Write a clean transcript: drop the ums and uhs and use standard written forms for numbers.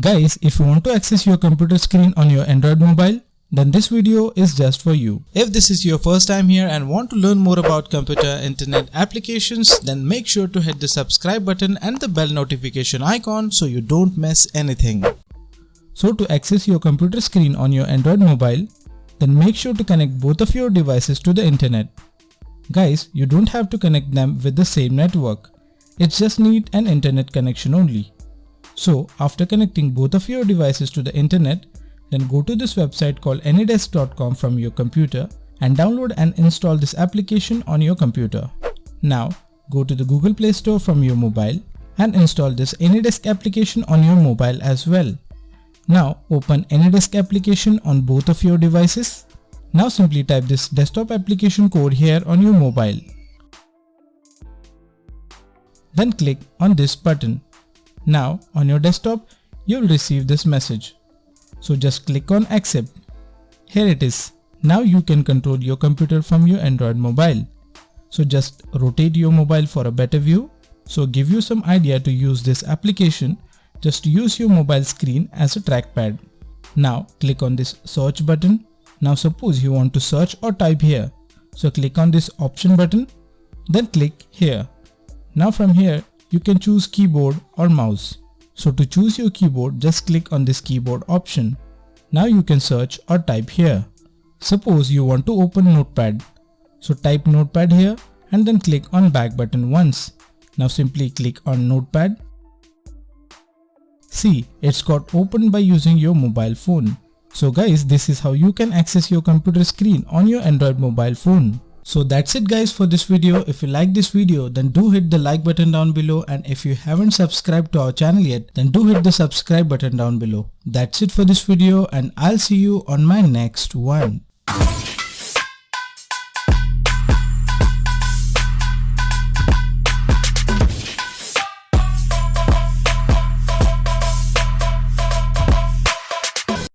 Guys, if you want to access your computer screen on your Android mobile, then this video is just for you. If this is your first time here and want to learn more about computer internet applications, then make sure to hit the subscribe button and the bell notification icon so you don't miss anything. So to access your computer screen on your Android mobile, then make sure to connect both of your devices to the internet. Guys, you don't have to connect them with the same network. It just needs an internet connection only. So after connecting both of your devices to the internet, then go to this website called anydesk.com from your computer and download and install this application on your computer. Now go to the Google Play Store from your mobile and install this AnyDesk application on your mobile as well. Now open AnyDesk application on both of your devices. Now simply type this desktop application code here on your mobile. Then click on this button. Now on your desktop, you will receive this message. So just click on accept. Here it is. Now you can control your computer from your Android mobile. So just rotate your mobile for a better view. So give you some idea to use this application. Just use your mobile screen as a trackpad. Now click on this search button. Now suppose you want to search or type here. So click on this option button. Then click here. Now from here, you can choose keyboard or mouse. So to choose your keyboard, just click on this keyboard option. Now you can search or type here. Suppose you want to open Notepad. So type Notepad here and then click on back button once. Now simply click on Notepad. See, it's got opened by using your mobile phone. So guys, this is how you can access your computer screen on your Android mobile phone. So that's it guys for this video. If you like this video, then do hit the like button down below, and if you haven't subscribed to our channel yet, then do hit the subscribe button down below. That's it for this video, and I'll see you on my next one.